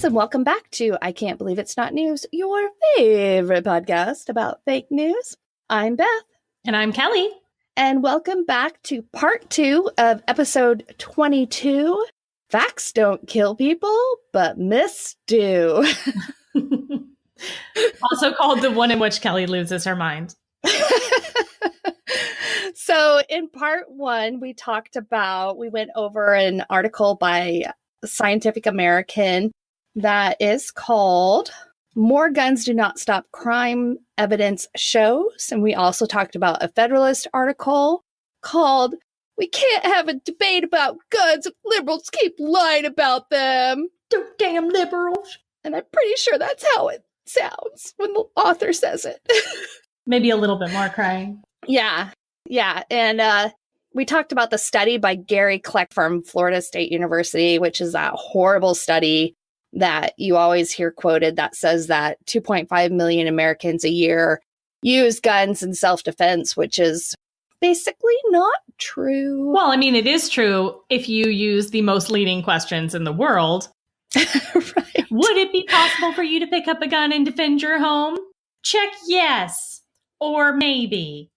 and welcome back to I Can't Believe It's Not News, your favorite podcast about fake news. I'm Beth. And I'm Kelly. And welcome back to part 2 of episode 22. Facts don't kill people, but myths do. Also called the one in which Kelly loses her mind. So in part 1, we went over an article by Scientific American that is called More Guns Do Not Stop Crime, Evidence Shows. And we also talked about a Federalist article called We Can't Have a Debate About Guns if liberals keep lying about them. They're damn liberals. And I'm pretty sure that's how it sounds when the author says it. Maybe a little bit more crying. Yeah. And we talked about the study by Gary Kleck from Florida State University, which is that horrible study that you always hear quoted that says that 2.5 million Americans a year use guns in self-defense, which is basically not true. Well, I mean, it is true if you use the most leading questions in the world. Right. Would it be possible for you to pick up a gun and defend your home? Check yes. Or maybe.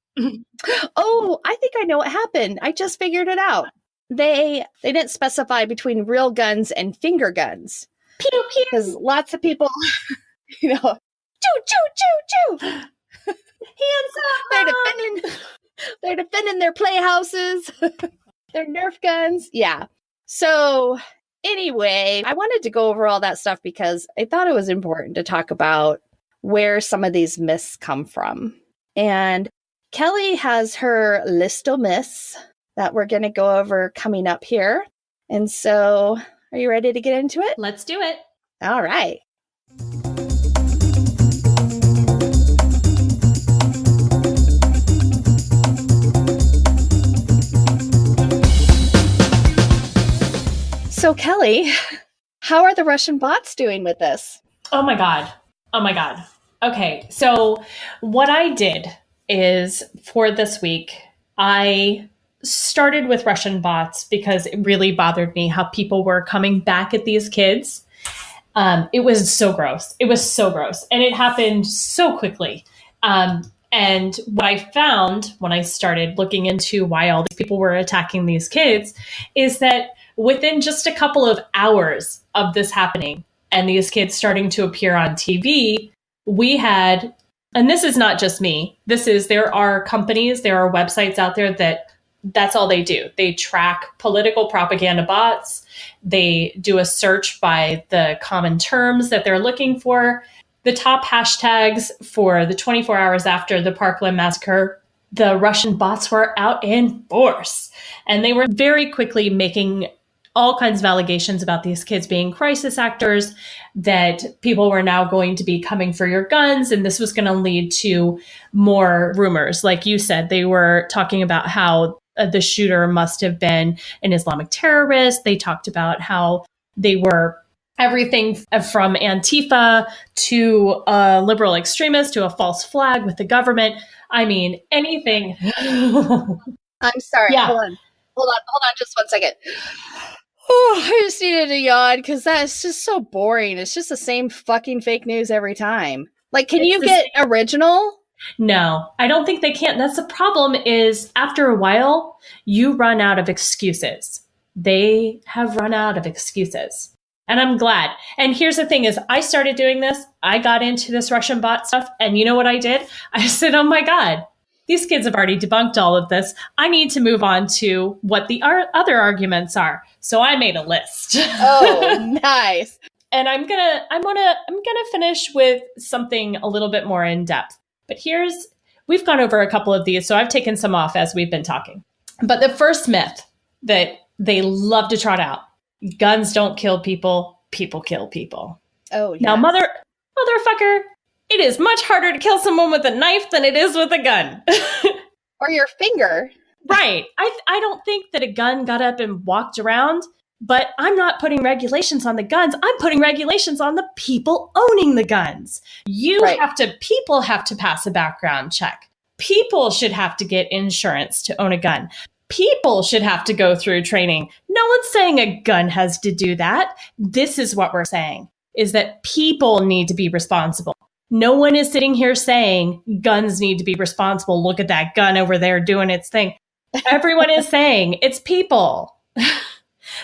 Oh, I think I know what happened. I just figured it out. They didn't specify between real guns and finger guns. Pew, pew. Because lots of people, choo, choo, choo, choo. Hands up. They're defending their playhouses, their Nerf guns. Yeah. So anyway, I wanted to go over all that stuff because I thought it was important to talk about where some of these myths come from. And Kelly has her list of myths that we're going to go over coming up here. And so, are you ready to get into it? Let's do it. All right. So, Kelly, how are the Russian bots doing with this? Oh my God. Okay, so what I did is for this week, I started with Russian bots because it really bothered me how people were coming back at these kids. It was so gross. And it happened so quickly. And what I found when I started looking into why all these people were attacking these kids is that within just a couple of hours of this happening and these kids starting to appear on TV, we had, and this is not just me, there are companies, there are websites out there that's all they do. They track political propaganda bots. They do a search by the common terms that they're looking for. The top hashtags for the 24 hours after the Parkland massacre, the Russian bots were out in force. And they were very quickly making all kinds of allegations about these kids being crisis actors, that people were now going to be coming for your guns. And this was going to lead to more rumors. Like you said, they were talking about how the shooter must have been an Islamic terrorist. They talked about how they were everything from Antifa to a liberal extremist to a false flag with the government. I mean, anything. I'm sorry. Yeah. Hold on just 1 second. Oh, I just needed to yawn because that's just so boring. It's just the same fucking fake news every time. Like, can you get original? No, I don't think they can. That's the problem is after a while, you run out of excuses. They have run out of excuses. And I'm glad. And here's the thing is I started doing this. I got into this Russian bot stuff. And you know what I did? I said, oh my God, these kids have already debunked all of this. I need to move on to what the other arguments are. So I made a list. Oh, nice. And I'm gonna finish with something a little bit more in depth. But we've gone over a couple of these, so I've taken some off as we've been talking. But the first myth that they love to trot out, guns don't kill people, people kill people. Oh, yeah. Now, motherfucker, it is much harder to kill someone with a knife than it is with a gun. Or your finger. Right. I don't think that a gun got up and walked around, but I'm not putting regulations on the guns. I'm putting regulations on the people owning the guns. People have to pass a background check. People should have to get insurance to own a gun. People should have to go through training. No one's saying a gun has to do that. This is what we're saying. is that people need to be responsible. No one is sitting here saying guns need to be responsible. Look at that gun over there doing its thing. Everyone is saying it's people.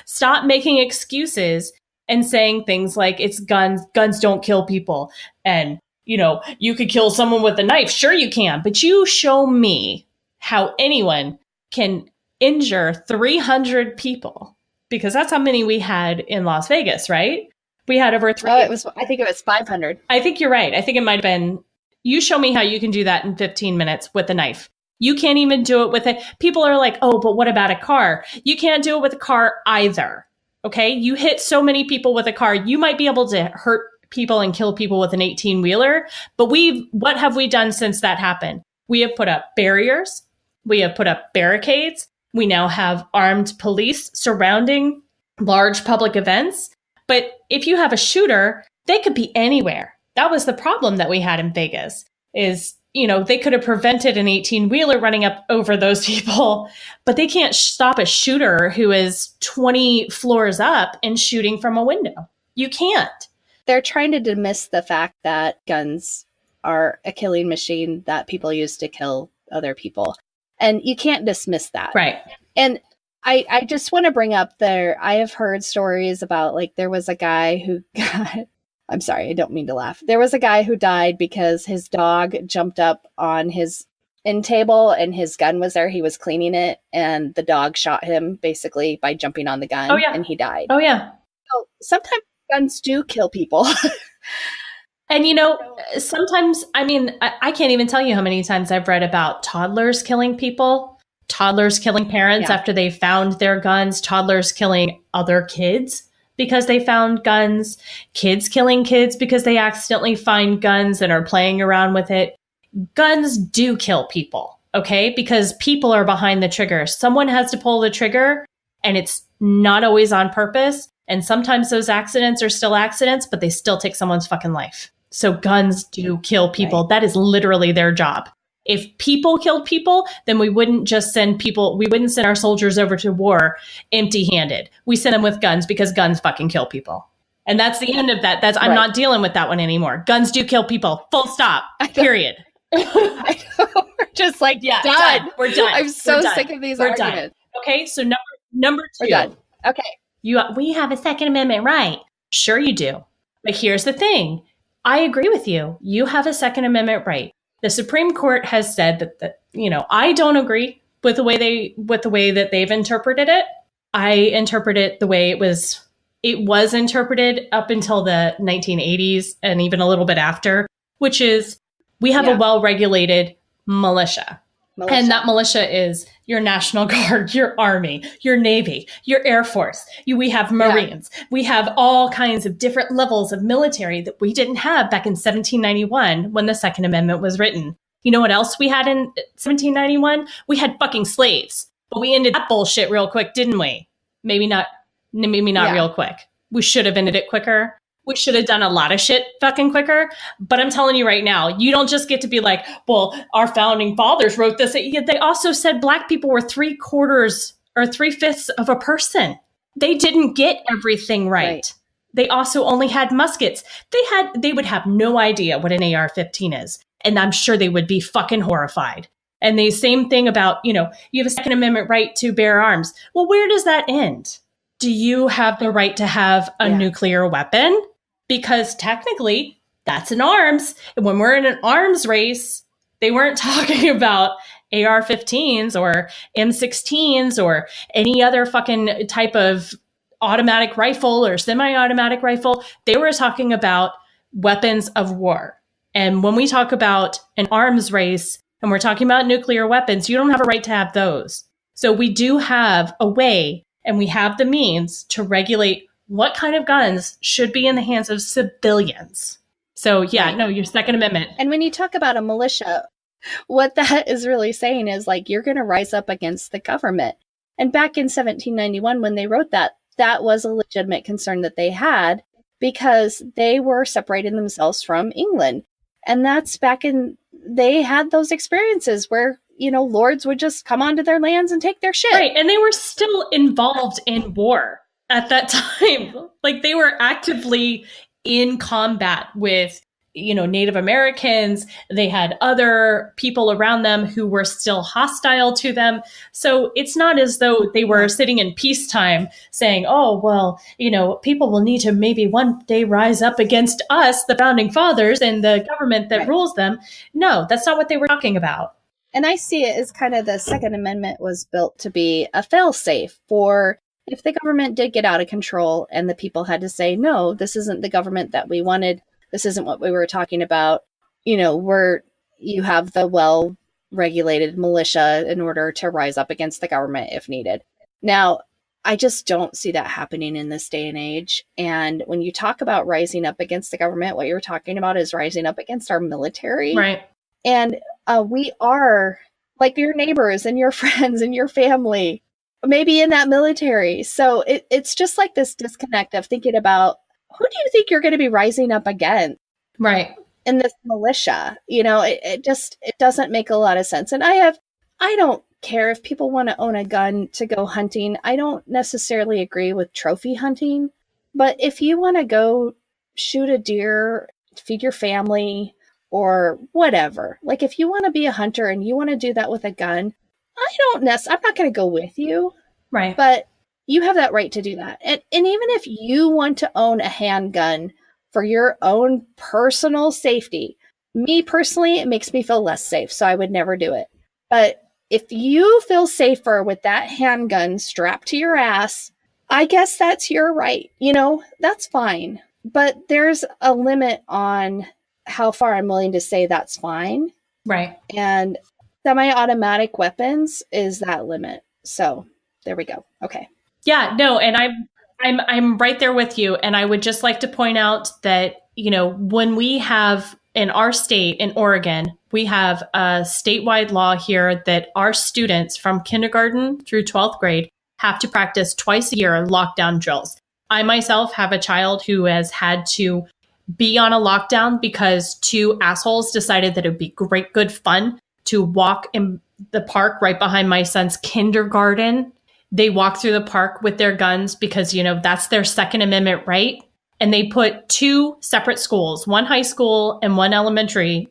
Stop making excuses and saying things like it's guns. Guns don't kill people. And, you could kill someone with a knife. Sure you can. But you show me how anyone can injure 300 people, because that's how many we had in Las Vegas, right? We had over 300. I think it was 500. I think you're right. I think it might have been. You show me how you can do that in 15 minutes with a knife. You can't even do it with it. People are like, oh, but what about a car? You can't do it with a car either. Okay. You hit so many people with a car. You might be able to hurt people and kill people with an 18-wheeler. But what have we done since that happened? We have put up barriers. We have put up barricades. We now have armed police surrounding large public events. But if you have a shooter, they could be anywhere. That was the problem that we had in Vegas is, they could have prevented an 18-wheeler running up over those people, but they can't stop a shooter who is 20 floors up and shooting from a window. You can't. They're trying to dismiss the fact that guns are a killing machine that people use to kill other people. And you can't dismiss that. Right. And I just want to bring up I have heard stories about, like, there was a guy who got, I'm sorry, I don't mean to laugh. There was a guy who died because his dog jumped up on his end table and his gun was there. He was cleaning it and the dog shot him basically by jumping on the gun. Oh, yeah. And he died. Oh, yeah. So sometimes guns do kill people. And, sometimes, I can't even tell you how many times I've read about toddlers killing people. Toddlers killing parents after they found their guns, toddlers killing other kids because they found guns, kids killing kids because they accidentally find guns and are playing around with it. Guns do kill people, okay? Because people are behind the trigger. Someone has to pull the trigger, and it's not always on purpose. And sometimes those accidents are still accidents, but they still take someone's fucking life. So guns do kill people. Right. That is literally their job. If people killed people, then we wouldn't send our soldiers over to war empty-handed. We send them with guns because guns fucking kill people. And that's the end of that. I'm not dealing with that one anymore. Guns do kill people. Full stop. Period. I know. We're just like, done. We're done. I'm so sick of these arguments. Done. Okay, so number 2. We're done. Okay. We have a Second Amendment right. Sure you do. But here's the thing. I agree with you. You have a Second Amendment right. The Supreme Court has said that I don't agree with the way that they've interpreted it. I interpret it the way it was interpreted up until the 1980s and even a little bit after, which is we have a well-regulated militia. And that militia is your National Guard, your Army, your Navy, your Air Force. We have Marines. Yeah. We have all kinds of different levels of military that we didn't have back in 1791 when the Second Amendment was written. You know what else we had in 1791? We had fucking slaves. But we ended that bullshit real quick, didn't we? Maybe not real quick. We should have ended it quicker. We should have done a lot of shit fucking quicker. But I'm telling you right now, you don't just get to be like, well, our founding fathers wrote this. They also said Black people were 3/4 or 3/5 of a person. They didn't get everything right. They also only had muskets. They would have no idea what an AR-15 is. And I'm sure they would be fucking horrified. And the same thing about, you have a Second Amendment right to bear arms. Well, where does that end? Do you have the right to have a nuclear weapon? Because technically, that's an arms. And when we're in an arms race, they weren't talking about AR-15s or M16s or any other fucking type of automatic rifle or semi-automatic rifle. They were talking about weapons of war. And when we talk about an arms race and we're talking about nuclear weapons, you don't have a right to have those. So we do have a way and we have the means to regulate what kind of guns should be in the hands of civilians. So your Second Amendment. And when you talk about a militia, what that is really saying is like, you're going to rise up against the government. And back in 1791, when they wrote that, that was a legitimate concern that they had because they were separating themselves from England. And that's they had those experiences where, lords would just come onto their lands and take their shit. Right. And they were still involved in war at that time. Like they were actively in combat with, Native Americans. They had other people around them who were still hostile to them. So it's not as though they were sitting in peacetime saying, oh, well, people will need to maybe one day rise up against us, the founding fathers, and the government that rules them. No, that's not what they were talking about. And I see it as kind of the Second Amendment was built to be a fail-safe for if the government did get out of control and the people had to say, no, this isn't the government that we wanted. This isn't what we were talking about. You have the well-regulated militia in order to rise up against the government if needed. Now, I just don't see that happening in this day and age. And when you talk about rising up against the government, what you're talking about is rising up against our military. Right. And we are like your neighbors and your friends and your family, maybe in that military. So it's just like this disconnect of thinking about, who do you think you're going to be rising up against? Right. In this militia, it doesn't make a lot of sense. And I don't care if people want to own a gun to go hunting. I don't necessarily agree with trophy hunting, but if you want to go shoot a deer, feed your family or whatever, like if you want to be a hunter and you want to do that with a gun, I'm not going to go with you. Right. But you have that right to do that. And even if you want to own a handgun for your own personal safety, me personally, it makes me feel less safe. So I would never do it. But if you feel safer with that handgun strapped to your ass, I guess that's your right. That's fine. But there's a limit on how far I'm willing to say that's fine. Right. And semi-automatic weapons is that limit. So there we go. Okay. Yeah, no, and I'm right there with you. And I would just like to point out that, when we have in our state, in Oregon, we have a statewide law here that our students from kindergarten through 12th grade have to practice twice a year lockdown drills. I myself have a child who has had to be on a lockdown because two assholes decided that it would be good fun to walk in the park right behind my son's kindergarten. They walk through the park with their guns because, that's their Second Amendment right. And they put two separate schools, one high school and one elementary,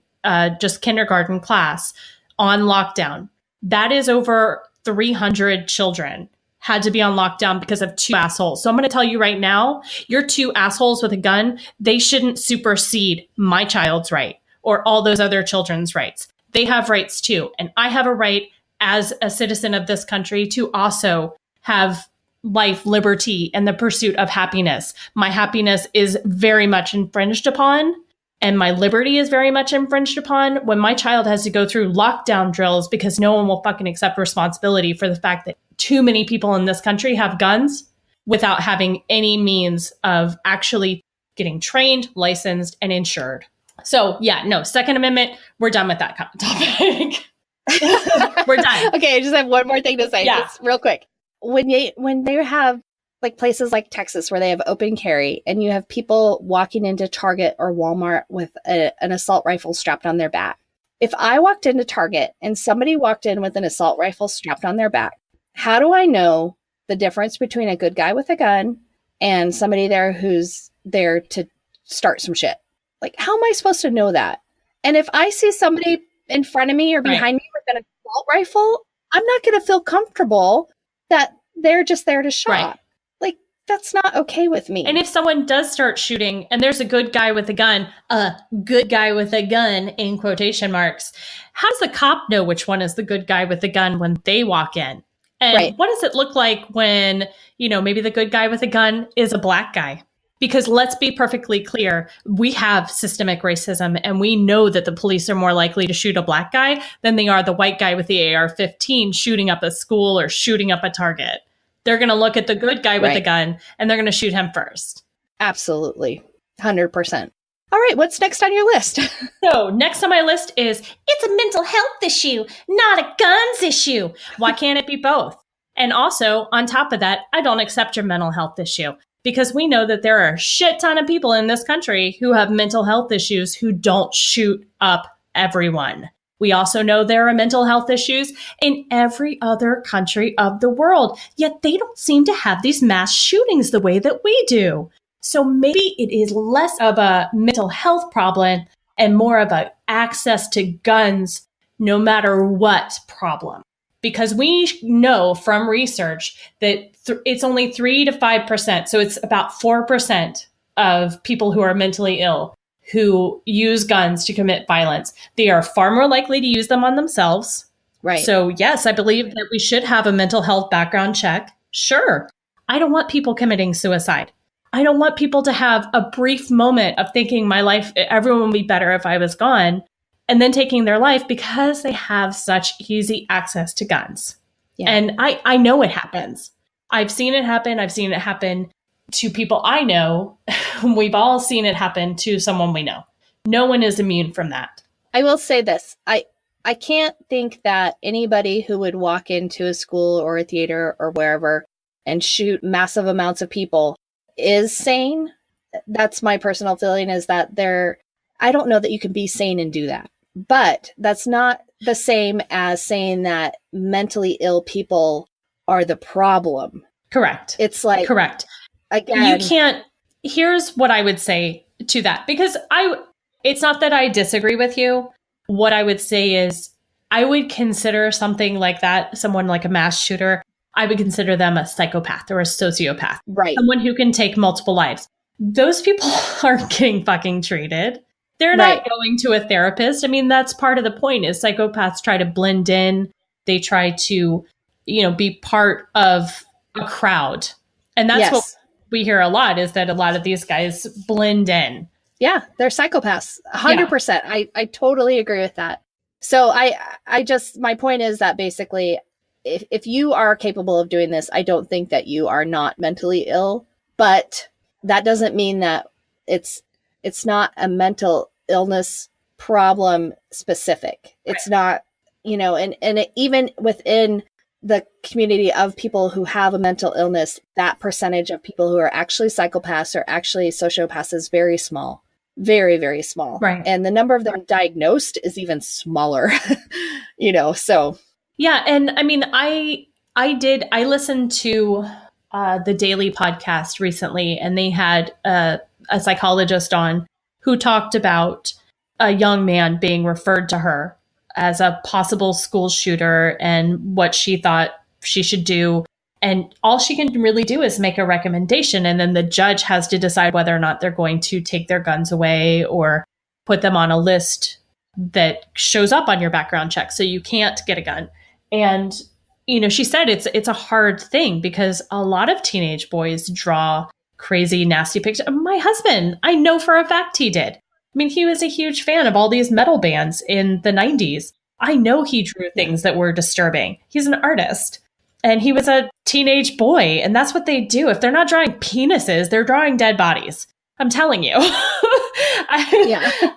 just kindergarten class on lockdown. That is over 300 children had to be on lockdown because of two assholes. So I'm going to tell you right now, your two assholes with a gun, they shouldn't supersede my child's right or all those other children's rights. They have rights too. And I have a right as a citizen of this country to also have life, liberty, and the pursuit of happiness. My happiness is very much infringed upon, and my liberty is very much infringed upon when my child has to go through lockdown drills because no one will fucking accept responsibility for the fact that too many people in this country have guns without having any means of actually getting trained, licensed, and insured. So yeah, no, Second Amendment, we're done with that topic. We're done. Okay, I just have one more thing to say. Just real quick. When they have like places like Texas where they have open carry and you have people walking into Target or Walmart with an assault rifle strapped on their back. If I walked into Target and somebody walked in with an assault rifle strapped on their back, how do I know the difference between a good guy with a gun and somebody there who's there to start some shit? Like, how am I supposed to know that? And if I see somebody in front of me or behind me with an assault rifle, I'm not going to feel comfortable that they're just there to shot. Right. Like, that's not okay with me. And if someone does start shooting and there's a good guy with a gun in quotation marks, how does the cop know which one is the good guy with the gun when they walk in? And what does it look like when, maybe the good guy with a gun is a black guy? Because let's be perfectly clear, we have systemic racism and we know that the police are more likely to shoot a black guy than they are the white guy with the AR-15 shooting up a school or shooting up a Target. They're going to look at the good guy with a gun and they're going to shoot him first. Absolutely. 100%. All right, what's next on your list? So next on my list is, it's a mental health issue, not a guns issue. Why can't it be both? And also, on top of that, I don't accept your mental health issue. Because we know that there are a shit ton of people in this country who have mental health issues who don't shoot up everyone. We also know there are mental health issues in every other country of the world, yet they don't seem to have these mass shootings the way that we do. So maybe it is less of a mental health problem and more of a access to guns no matter what problem. Because we know from research that it's only 3 to 5%. So it's about 4% of people who are mentally ill who use guns to commit violence. They are far more likely to use them on themselves. Right. So yes, I believe that we should have a mental health background check. Sure. I don't want people committing suicide. I don't want people to have a brief moment of thinking my life, everyone would be better if I was gone, and then taking their life because they have such easy access to guns. Yeah. And I know it happens. I've seen it happen. I've seen it happen to people I know. We've all seen it happen to someone we know. No one is immune from that. I will say this. I can't think that anybody who would walk into a school or a theater or wherever and shoot massive amounts of people is sane. That's my personal feeling, is that I don't know that you can be sane and do that. But that's not the same as saying that mentally ill people are the problem. Correct. It's like, correct. Again, you can't. Here's what I would say to that, because it's not that I disagree with you. What I would say is I would consider something like that, someone like a mass shooter, I would consider them a psychopath or a sociopath. Right. Someone who can take multiple lives. Those people aren't getting fucking treated. They're not going to a therapist. I mean, that's part of the point is psychopaths try to blend in. They try to, be part of a crowd. And that's what we hear a lot, is that a lot of these guys blend in. Yeah, they're psychopaths. 100%. Yeah. I totally agree with that. So my point is that basically, if you are capable of doing this, I don't think that you are not mentally ill, but that doesn't mean that it's not a mental illness problem specific. It's not, and even within the community of people who have a mental illness, that percentage of people who are actually psychopaths or actually sociopaths is very small, very, very small. Right. And the number of them diagnosed is even smaller, so. Yeah. And I mean, I listened to the Daily podcast recently, and they had a psychologist on who talked about a young man being referred to her as a possible school shooter and what she thought she should do. And all she can really do is make a recommendation. And then the judge has to decide whether or not they're going to take their guns away or put them on a list that shows up on your background check. So you can't get a gun. And, she said it's a hard thing because a lot of teenage boys draw crazy, nasty pictures. My husband, I know for a fact he did. I mean, he was a huge fan of all these metal bands in the 90s. I know he drew things that were disturbing. He's an artist. And he was a teenage boy. And that's what they do. If they're not drawing penises, they're drawing dead bodies. I'm telling you.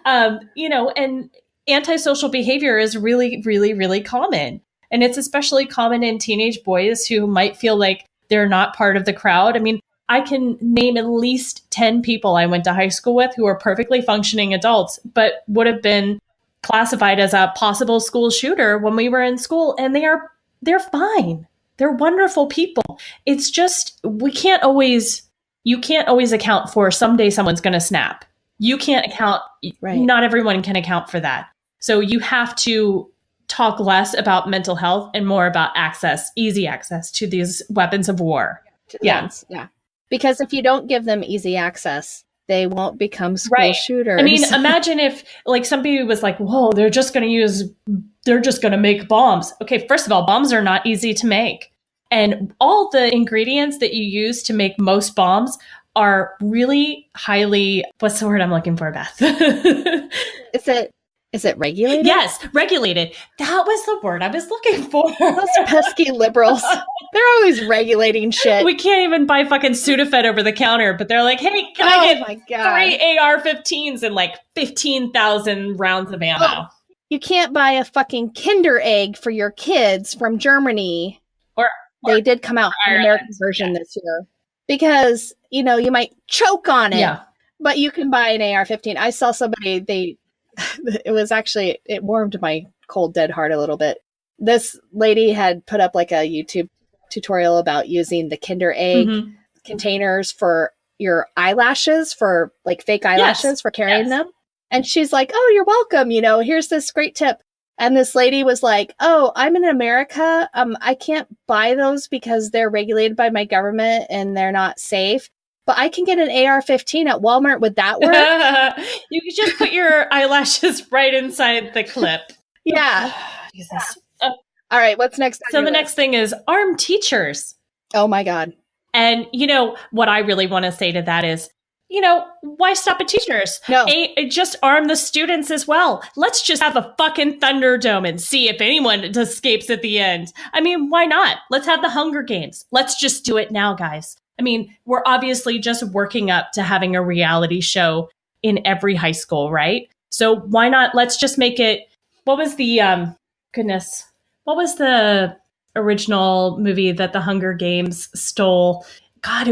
And antisocial behavior is really, really, really common. And it's especially common in teenage boys who might feel like they're not part of the crowd. I mean, I can name at least 10 people I went to high school with who are perfectly functioning adults, but would have been classified as a possible school shooter when we were in school. And they're fine. They're wonderful people. It's just, you can't always account for someday someone's going to snap. You can't account. Right. Not everyone can account for that. So you have to talk less about mental health and more about easy access to these weapons of war. Yeah. Because if you don't give them easy access, they won't become school shooters. I mean, imagine if somebody was like, whoa, they're just going to make bombs. Okay, first of all, bombs are not easy to make. And all the ingredients that you use to make most bombs are really highly, what's the word I'm looking for, Beth? Is it regulated? Yes, regulated. That was the word I was looking for. Those pesky liberals. They're always regulating shit. We can't even buy fucking Sudafed over the counter, but they're like, hey, can I get 3 AR-15s and 15,000 rounds of ammo? Oh, you can't buy a fucking Kinder Egg for your kids from Germany. Or they did come out an American version this year. Because, you might choke on it. Yeah. But you can buy an AR-15. I saw somebody, it warmed my cold, dead heart a little bit. This lady had put up a YouTube tutorial about using the Kinder Egg containers for your eyelashes for like fake eyelashes for carrying them. And she's like, oh, you're welcome. Here's this great tip. And this lady was like, oh, I'm in America. I can't buy those because they're regulated by my government and they're not safe. But I can get an AR-15 at Walmart. Would that work? You could just put your eyelashes right inside the clip. Yeah. Jesus. All right. What's next? So the next thing is arm teachers. Oh my God. And what I really want to say to that is, why stop at teachers? No. Just arm the students as well. Let's just have a fucking Thunderdome and see if anyone escapes at the end. I mean, why not? Let's have the Hunger Games. Let's just do it now, guys. I mean, we're obviously just working up to having a reality show in every high school, right? So why not? Let's just make it. What was the what was the original movie that the Hunger Games stole? God,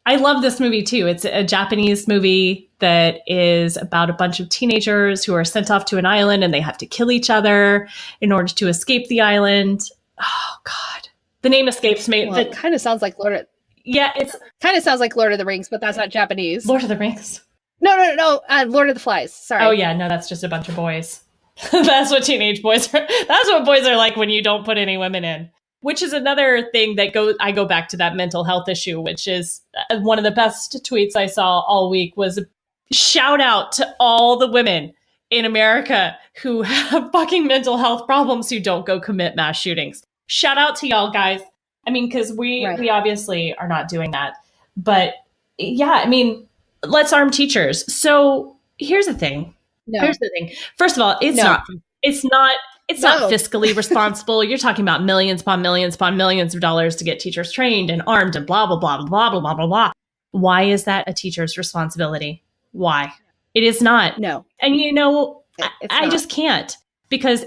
I love this movie too. It's a Japanese movie that is about a bunch of teenagers who are sent off to an island and they have to kill each other in order to escape the island. Oh God, the name escapes me. Well, it kind of sounds like Lord of the Rings, but that's not Japanese. Lord of the Rings. No. Lord of the Flies. Sorry. Oh yeah, no, that's just a bunch of boys. That's what teenage boys are. That's what boys are like when you don't put any women in. Which is another thing that I go back to that mental health issue, which is one of the best tweets I saw all week was a shout out to all the women in America who have fucking mental health problems who don't go commit mass shootings. Shout out to y'all guys. I mean, because we obviously are not doing that. But yeah, I mean, let's arm teachers. So here's the thing. First of all, it's not fiscally responsible. You're talking about millions upon millions upon millions of dollars to get teachers trained and armed and blah, blah, blah, blah, blah, blah, blah, blah. Why is that a teacher's responsibility? Why? It is not. No. And I just can't. Because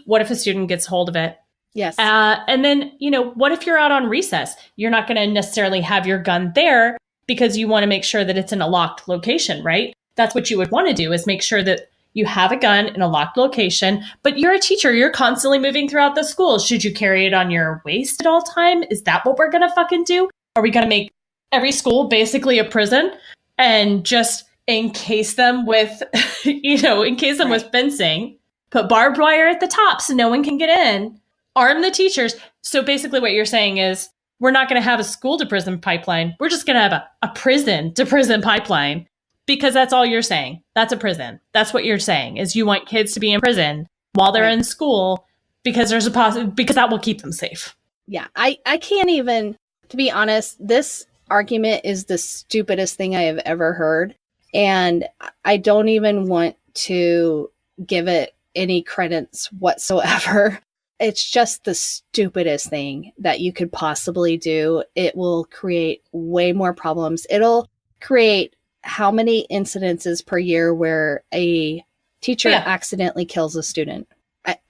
what if a student gets hold of it? Yes. And then, what if you're out on recess? You're not going to necessarily have your gun there because you want to make sure that it's in a locked location, right? That's what you would want to do is make sure that you have a gun in a locked location, but you're a teacher. You're constantly moving throughout the school. Should you carry it on your waist at all time? Is that what we're going to fucking do? Are we going to make every school basically a prison and just encase them with, with fencing, put barbed wire at the top so no one can get in, arm the teachers? So basically what you're saying is we're not going to have a school to prison pipeline. We're just going to have a prison to prison pipeline. Because that's all you're saying. That's a prison. That's what you're saying is you want kids to be in prison while they're in school because there's because that will keep them safe. Yeah, I can't even, to be honest, this argument is the stupidest thing I have ever heard. And I don't even want to give it any credence whatsoever. It's just the stupidest thing that you could possibly do. It will create way more problems. It'll create how many incidences per year where a teacher accidentally kills a student?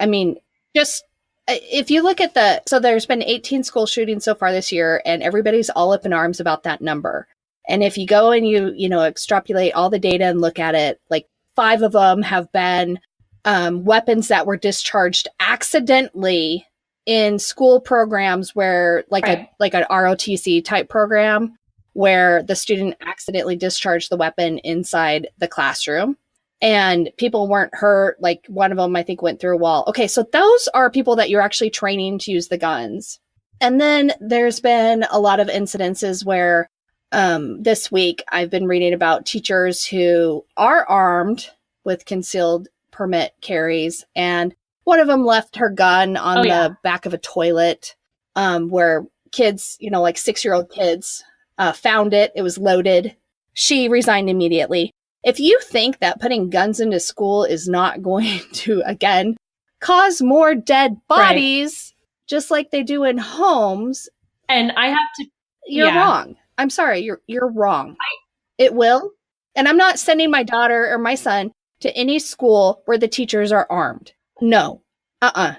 I mean, just if you look at so there's been 18 school shootings so far this year, and everybody's all up in arms about that number. And if you go and you extrapolate all the data and look at it, like 5 of them have been weapons that were discharged accidentally in school programs where like an ROTC type program, where the student accidentally discharged the weapon inside the classroom and people weren't hurt. Like one of them, I think, went through a wall. Okay, so those are people that you're actually training to use the guns. And then there's been a lot of incidences where this week I've been reading about teachers who are armed with concealed permit carries. And one of them left her gun on the back of a toilet where kids, like 6-year-old kids, found it. It was loaded. She resigned immediately. If you think that putting guns into school is not going to, again, cause more dead bodies, just like they do in homes, and I have to, you're wrong. I'm sorry, you're wrong. It will. And I'm not sending my daughter or my son to any school where the teachers are armed. No. I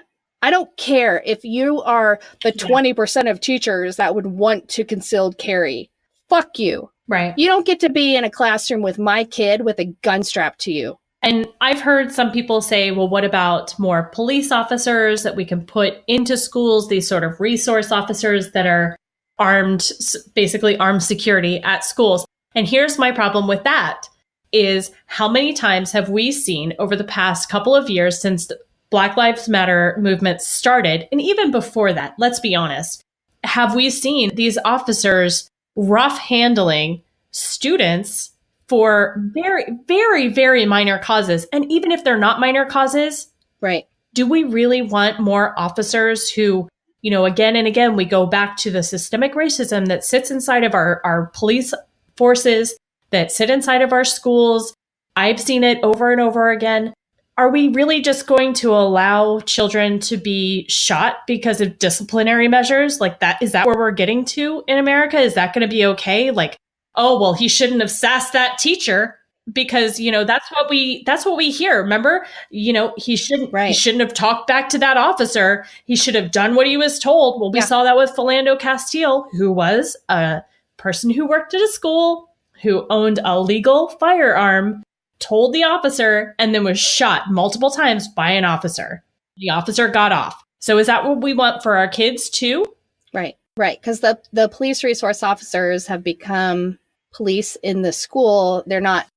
don't care if you are the 20% of teachers that would want to concealed carry. Fuck you. Right. You don't get to be in a classroom with my kid with a gun strapped to you. And I've heard some people say, well, what about more police officers that we can put into schools, these sort of resource officers that are armed, basically armed security at schools? And here's my problem with that is how many times have we seen over the past couple of years since the Black Lives Matter movement started, and even before that, let's be honest, have we seen these officers rough handling students for very, very, very minor causes? And even if they're not minor causes, right? Do we really want more officers who, again and again, we go back to the systemic racism that sits inside of our police forces, that sit inside of our schools? I've seen it over and over again. Are we really just going to allow children to be shot because of disciplinary measures like that? Is that where we're getting to in America? Is that going to be okay? Like, oh, well, he shouldn't have sassed that teacher because, that's what we hear. Remember, he shouldn't have talked back to that officer. He should have done what he was told. Well, we saw that with Philando Castile, who was a person who worked at a school, who owned a legal firearm, told the officer, and then was shot multiple times by an officer. The officer got off. So is that what we want for our kids too? Right. Because the police resource officers have become police in the school. They're not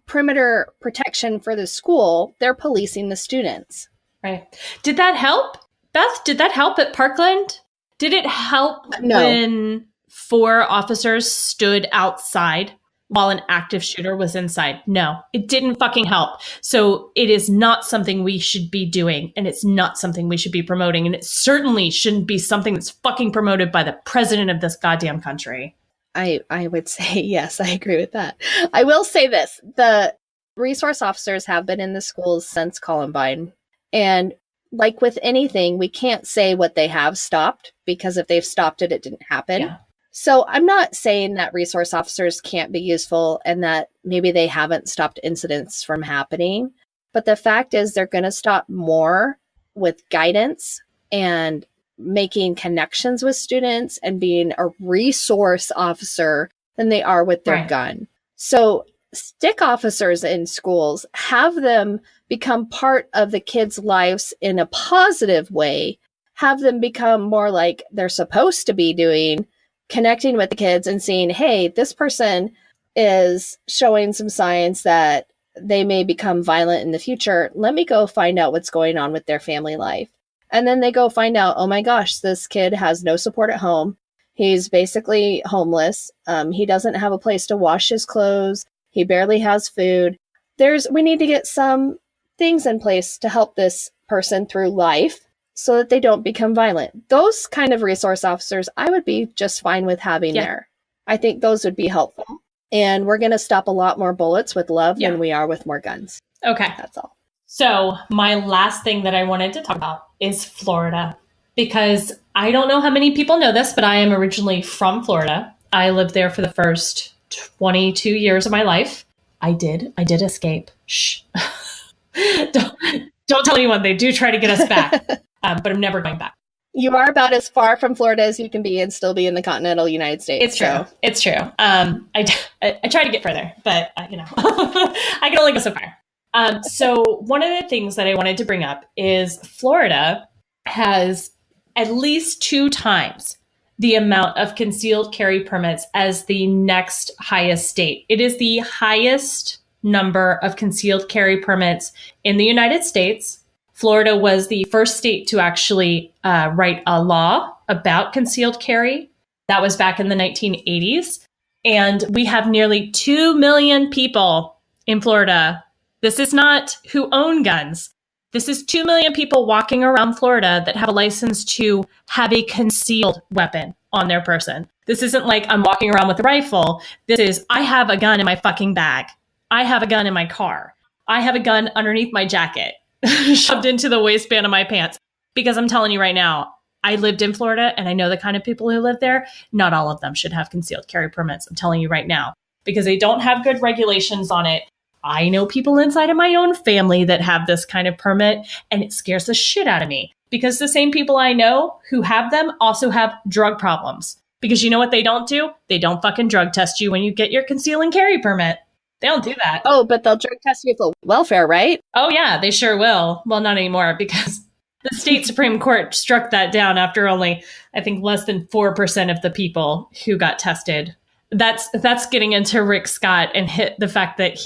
perimeter protection for the school. They're policing the students. Right. Did that help? Beth, did that help at Parkland? Did it help when 4 officers stood outside while an active shooter was inside? No, it didn't fucking help. So it is not something we should be doing, and it's not something we should be promoting, and it certainly shouldn't be something that's fucking promoted by the president of this goddamn country. I would say, yes, I agree with that. I will say this. The resource officers have been in the schools since Columbine. And like with anything, we can't say what they have stopped, because if they've stopped it, it didn't happen. Yeah. So I'm not saying that resource officers can't be useful and that maybe they haven't stopped incidents from happening. But the fact is they're going to stop more with guidance and making connections with students and being a resource officer than they are with their gun. So stick officers in schools, have them become part of the kids' lives in a positive way, have them become more like they're supposed to be doing, connecting with the kids and seeing, hey, this person is showing some signs that they may become violent in the future. Let me go find out what's going on with their family life. And then they go find out, oh my gosh, this kid has no support at home. He's basically homeless. He doesn't have a place to wash his clothes. He barely has food. We need to get some things in place to help this person through life so that they don't become violent. Those kind of resource officers, I would be just fine with having there. I think those would be helpful. And we're going to stop a lot more bullets with love than we are with more guns. Okay. That's all. So my last thing that I wanted to talk about is Florida, because I don't know how many people know this, but I am originally from Florida. I lived there for the first 22 years of my life. I did escape. Shh. Don't tell anyone. They do try to get us back, but I'm never going back. You are about as far from Florida as you can be and still be in the continental United States. It's true. So. It's true. I try to get further, but I can only go so far. So one of the things that I wanted to bring up is Florida has at least 2 times the amount of concealed carry permits as the next highest state. It is the highest number of concealed carry permits in the United States. Florida was the first state to actually write a law about concealed carry. That was back in the 1980s. And we have nearly 2 million people in Florida. This is not who own guns. This is 2 million people walking around Florida that have a license to have a concealed weapon on their person. This isn't like I'm walking around with a rifle. This is, I have a gun in my fucking bag. I have a gun in my car. I have a gun underneath my jacket, shoved into the waistband of my pants. Because I'm telling you right now, I lived in Florida and I know the kind of people who live there. Not all of them should have concealed carry permits. I'm telling you right now, because they don't have good regulations on it. I know people inside of my own family that have this kind of permit, and it scares the shit out of me because the same people I know who have them also have drug problems. Because you know what they don't do? They don't fucking drug test you when you get your conceal and carry permit. They don't do that. Oh, but they'll drug test you for welfare, right? Oh, yeah, they sure will. Well, not anymore because the state Supreme Court struck that down after only, I think, less than 4% of the people who got tested that's getting into Rick Scott and hit the fact that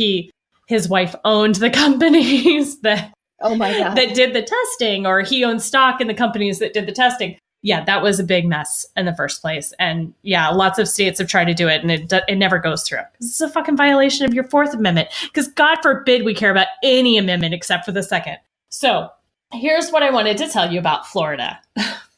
his wife owned the companies that Oh my God. that did the testing, or he owned stock in the companies that did the testing. Yeah, that was a big mess in the first place. And yeah, lots of states have tried to do it, and it never goes through. This is a fucking violation of your Fourth Amendment, because God forbid we care about any amendment except for the Second. So here's what I wanted to tell you about Florida.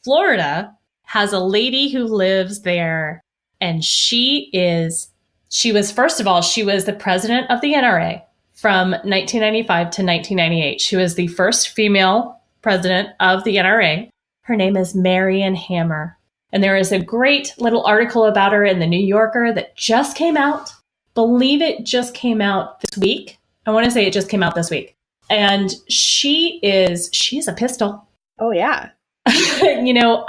Florida has a lady who lives there, and she was, first of all, she was the president of the NRA from 1995 to 1998. She was the first female president of the NRA. Her name is Marion Hammer. And there is a great little article about her in the New Yorker that just came out. Believe it just came out this week. I want to say it just came out this week. And she's a pistol. Oh yeah. You know,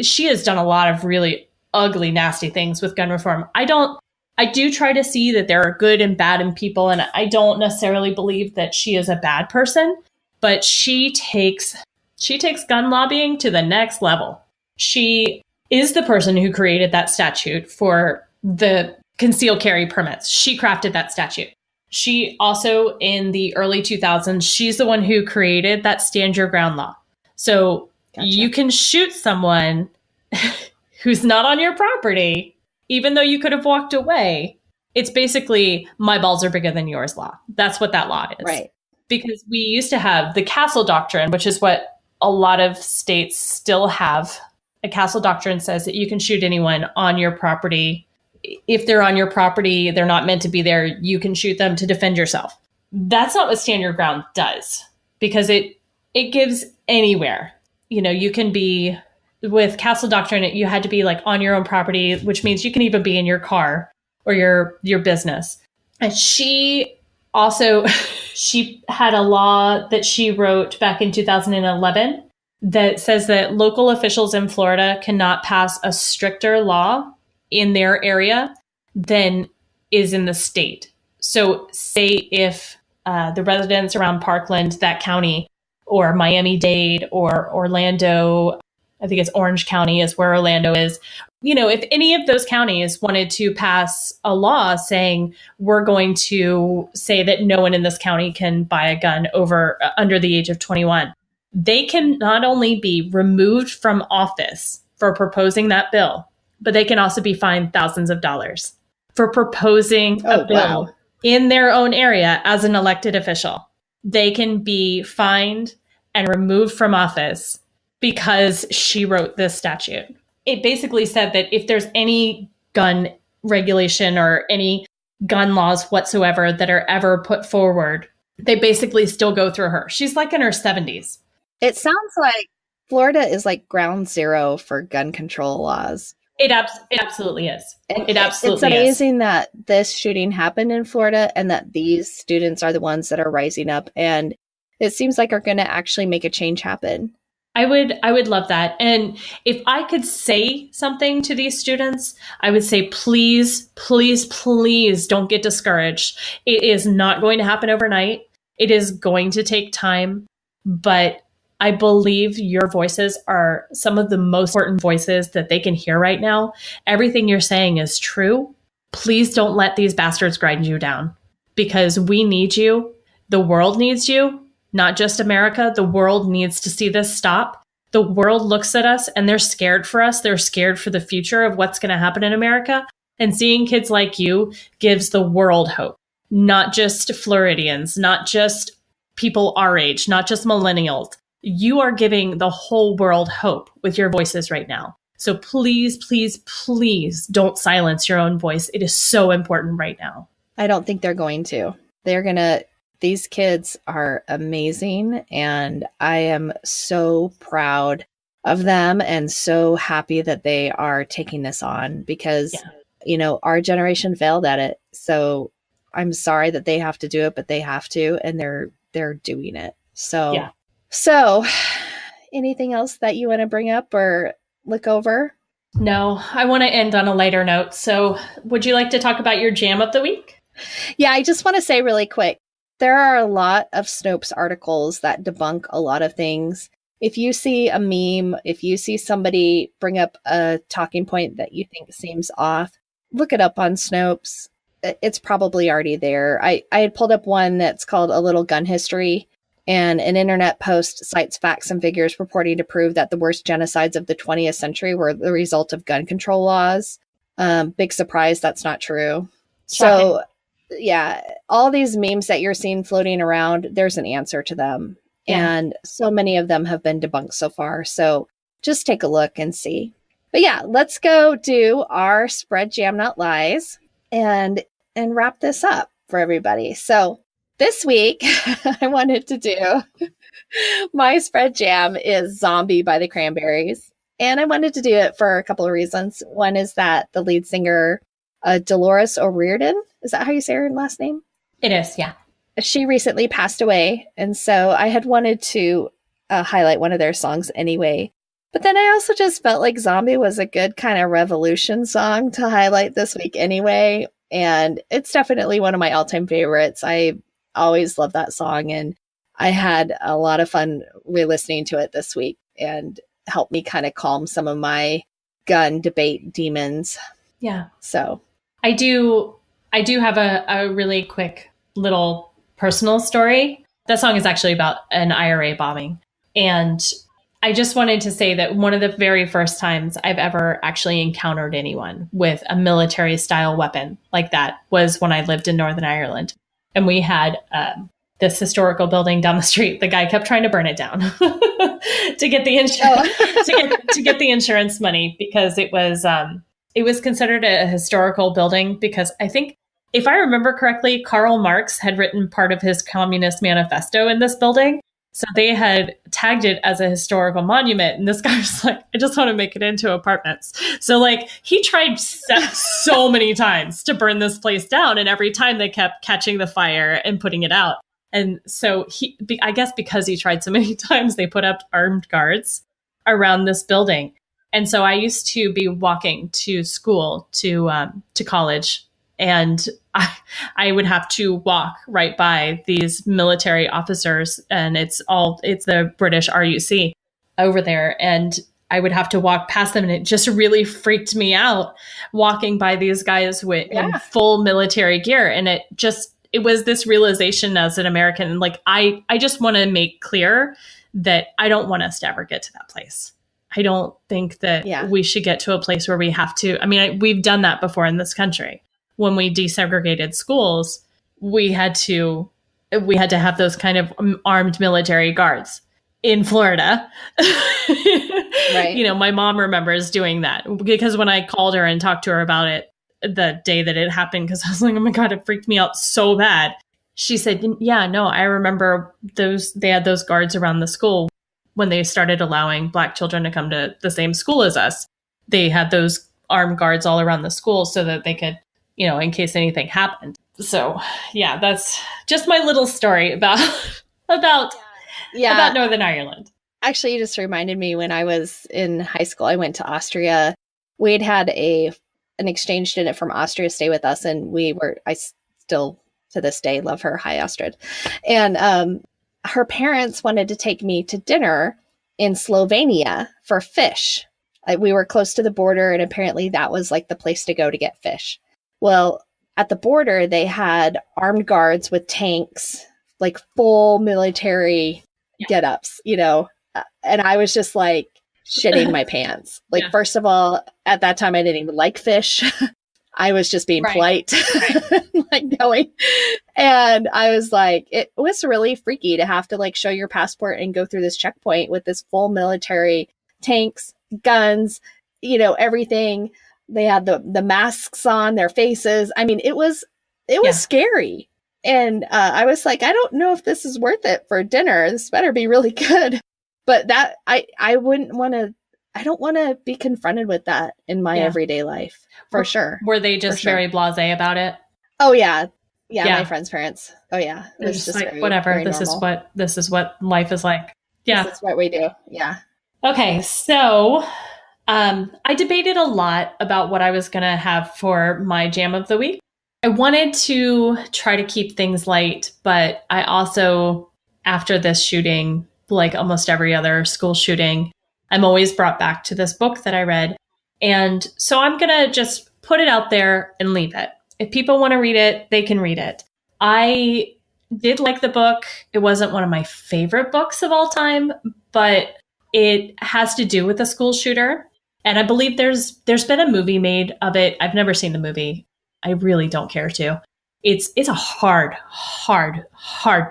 she has done a lot of really ugly, nasty things with gun reform. I do try to see that there are good and bad in people, and I don't necessarily believe that she is a bad person, but she takes gun lobbying to the next level. She is the person who created that statute for the concealed carry permits. She crafted that statute. She also, in the early 2000s, she's the one who created that stand your ground law. So Gotcha. You can shoot someone who's not on your property, even though you could have walked away. It's basically my balls are bigger than yours law. That's what that law is. Right. Because we used to have the castle doctrine, which is what a lot of states still have. A castle doctrine says that you can shoot anyone on your property. If they're on your property, they're not meant to be there. You can shoot them to defend yourself. That's not what stand your ground does, because it gives anywhere. You know, you can be with castle doctrine. You had to be like on your own property, which means you can even be in your car or your business. And she also, she had a law that she wrote back in 2011 that says that local officials in Florida cannot pass a stricter law in their area than is in the state. So say if the residents around Parkland, that county, or Miami-Dade or Orlando, I think it's Orange County is where Orlando is. You know, if any of those counties wanted to pass a law saying we're going to say that no one in this county can buy a gun under the age of 21, they can not only be removed from office for proposing that bill, but they can also be fined thousands of dollars for proposing a bill in their own area as an elected official. They can be fined and removed from office because she wrote this statute. It basically said that if there's any gun regulation or any gun laws whatsoever that are ever put forward, they basically still go through her. She's like in her 70s. It sounds like Florida is like ground zero for gun control laws. It absolutely is. It absolutely is. It's amazing that this shooting happened in Florida and that these students are the ones that are rising up and it seems like are going to actually make a change happen. I would love that. And if I could say something to these students, I would say, please, please, please don't get discouraged. It is not going to happen overnight. It is going to take time, but I believe your voices are some of the most important voices that they can hear right now. Everything you're saying is true. Please don't let these bastards grind you down, because we need you. The world needs you. Not just America. The world needs to see this stop. The world looks at us and they're scared for us. They're scared for the future of what's going to happen in America. And seeing kids like you gives the world hope. Not just Floridians, not just people our age, not just millennials. You are giving the whole world hope with your voices right now. So please, please, please don't silence your own voice. It is so important right now. I don't think they're going to. These kids are amazing, and I am so proud of them and so happy that they are taking this on because, you know, our generation failed at it. So I'm sorry that they have to do it, but they have to, and they're doing it. So, So anything else that you want to bring up or look over? No, I want to end on a lighter note. So would you like to talk about your jam of the week? Yeah, I just want to say really quick. There are a lot of Snopes articles that debunk a lot of things. if you see a meme, if you see somebody bring up a talking point that you think seems off, look it up on Snopes. It's probably already there. I had pulled up one that's called A Little Gun History, and an internet post cites facts and figures purporting to prove that the worst genocides of the 20th century were the result of gun control laws. Big surprise, that's not true. Shocking. So, yeah, all these memes that you're seeing floating around, there's an answer to them. Yeah. And so many of them have been debunked so far. So just take a look and see. But yeah, let's go do our Spread Jam Not Lies and wrap this up for everybody. So this week, I wanted to do my Spread Jam is Zombie by the Cranberries. And I wanted to do it for a couple of reasons. One is that the lead singer, Dolores O'Riordan, is that how you say her last name? It is, yeah. She recently passed away. And so I had wanted to highlight one of their songs anyway. But then I also just felt like Zombie was a good kind of revolution song to highlight this week anyway. And it's definitely one of my all-time favorites. I always love that song. And I had a lot of fun re-listening to it this week and helped me kind of calm some of my gun debate demons. Yeah. So I do have a really quick little personal story. That song is actually about an IRA bombing. And I just wanted to say that one of the very first times I've ever actually encountered anyone with a military style weapon like that was when I lived in Northern Ireland. And we had this historical building down the street. The guy kept trying to burn it down to get the insurance to get the insurance money, because it was considered a historical building, because I think, if I remember correctly, Karl Marx had written part of his Communist Manifesto in this building. So they had tagged it as a historical monument. And this guy was like, I just want to make it into apartments. So like he tried so many times to burn this place down. And every time they kept catching the fire and putting it out. And so I guess because he tried so many times, they put up armed guards around this building. And so I used to be walking to school, to college, and I would have to walk right by these military officers, and it's the British RUC over there. And I would have to walk past them, and it just really freaked me out walking by these guys in full military gear. And it was this realization as an American, like, I just want to make clear that I don't want us to ever get to that place. I don't think that we should get to a place where we have to. I mean, we've done that before in this country. When we desegregated schools, we had to have those kind of armed military guards in Florida. Right. You know, my mom remembers doing that, because when I called her and talked to her about it the day that it happened, because I was like, oh my God, it freaked me out so bad. She said, yeah, no, I remember they had those guards around the school when they started allowing Black children to come to the same school as us. They had those armed guards all around the school so that they could, you know, in case anything happened. So yeah, that's just my little story about Northern Ireland. Actually, you just reminded me, when I was in high school, I went to Austria. We'd had an exchange student from Austria stay with us, and I still to this day love her. Hi, Astrid. And her parents wanted to take me to dinner in Slovenia for fish. We were close to the border, and apparently that was like the place to go to get fish. Well, at the border, they had armed guards with tanks, like full military get-ups, you know, and I was just like shitting my pants. Like, first of all, at that time, I didn't even like fish. I was just being polite, like going. And I was like, it was really freaky to have to like show your passport and go through this checkpoint with this full military tanks, guns, you know, everything. They had the masks on their faces. I mean, it was scary. And I was like, I don't know if this is worth it for dinner. This better be really good. But that I don't want to be confronted with that in my everyday life, for sure. Were they just very blasé about it? Oh yeah. My friend's parents. Oh yeah. It was just like, whatever. Very this is what life is like. Yeah. This is what we do. Yeah. Okay. So I debated a lot about what I was going to have for my jam of the week. I wanted to try to keep things light, but I also, after this shooting, like almost every other school shooting, I'm always brought back to this book that I read. And so I'm going to just put it out there and leave it. If people want to read it, they can read it. I did like the book. It wasn't one of my favorite books of all time, but it has to do with a school shooter. And I believe there's been a movie made of it. I've never seen the movie. I really don't care to. It's a hard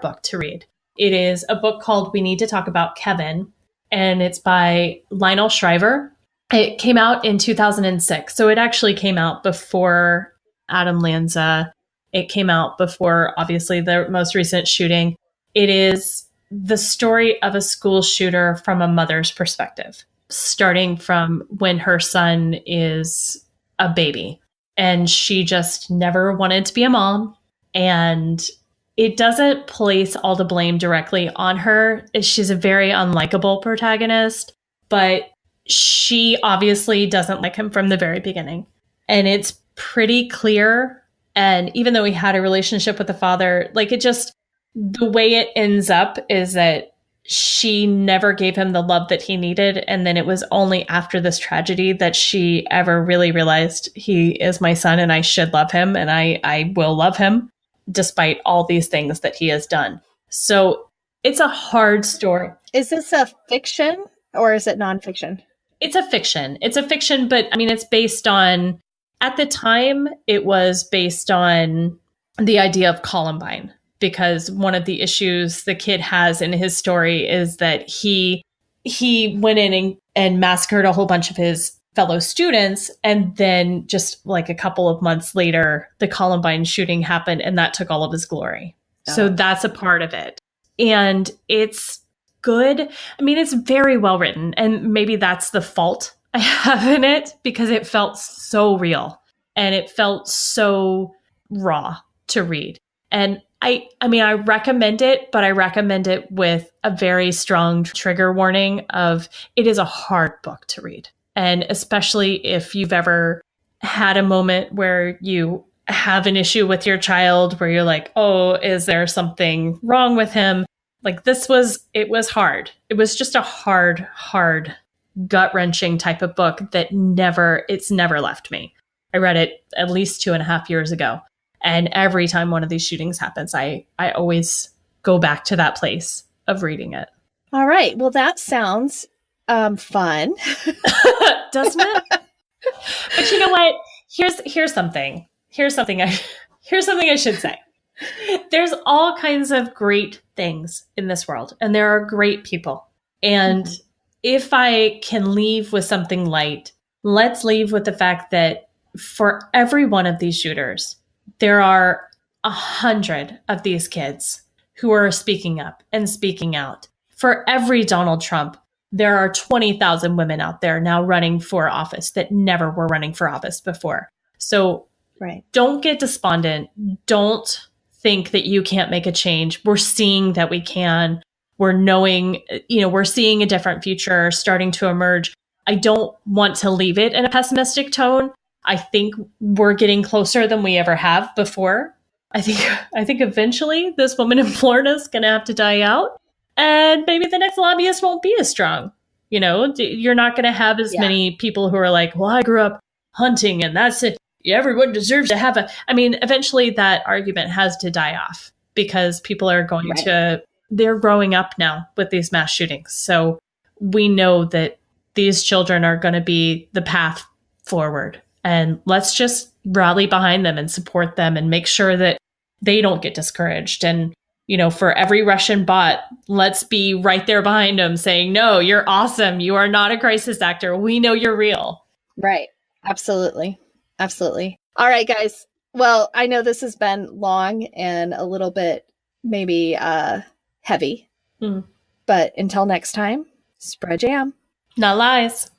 book to read. It is a book called We Need to Talk About Kevin, and it's by Lionel Shriver. It came out in 2006. So it actually came out before Adam Lanza. It came out before, obviously, the most recent shooting. It is the story of a school shooter from a mother's perspective, starting from when her son is a baby. And she just never wanted to be a mom. And it doesn't place all the blame directly on her. She's a very unlikable protagonist, but she obviously doesn't like him from the very beginning. And it's pretty clear. And even though he had a relationship with the father, like it just, the way it ends up is that she never gave him the love that he needed. And then it was only after this tragedy that she ever really realized he is my son and I should love him and I will love him despite all these things that he has done. So it's a hard story. Is this a fiction or is it nonfiction? It's a fiction. It's a fiction, but I mean, it's based on, at the time, it was based on the idea of Columbine, because one of the issues the kid has in his story is that he went in and massacred a whole bunch of his fellow students. And then just like a couple of months later, the Columbine shooting happened and that took all of his glory. Oh. So that's a part of it. And it's good. I mean, it's very well written. And maybe that's the fault I have in it, because it felt so real and it felt so raw to read. And I mean, I recommend it, but I recommend it with a very strong trigger warning of it is a hard book to read. And especially if you've ever had a moment where you have an issue with your child, where you're like, oh, is there something wrong with him? Like it was hard. It was just a hard, gut-wrenching type of book that it's never left me. I read it at least 2.5 years ago. And every time one of these shootings happens, I always go back to that place of reading it. All right. Well, that sounds fun. Doesn't it? But you know what? Here's something. Here's something I should say. There's all kinds of great things in this world, and there are great people. And if I can leave with something light, let's leave with the fact that for every one of these shooters, there are 100 of these kids who are speaking up and speaking out. For every Donald Trump, there are 20,000 women out there now running for office that never were running for office before. So Don't get despondent. Don't think that you can't make a change. We're seeing that we can. We're knowing, we're seeing a different future starting to emerge. I don't want to leave it in a pessimistic tone. I think we're getting closer than we ever have before. I think eventually this woman in Florida is going to have to die out, and maybe the next lobbyist won't be as strong. You're not going to have as many people who are like, well, I grew up hunting and that's it. Everyone deserves to have eventually that argument has to die off, because people are going they're growing up now with these mass shootings. So we know that these children are going to be the path forward. And let's just rally behind them and support them and make sure that they don't get discouraged. And, for every Russian bot, let's be right there behind them saying, no, you're awesome. You are not a crisis actor. We know you're real. Right. Absolutely. Absolutely. All right, guys. Well, I know this has been long and a little bit maybe heavy, but until next time, spread jam. Not lies.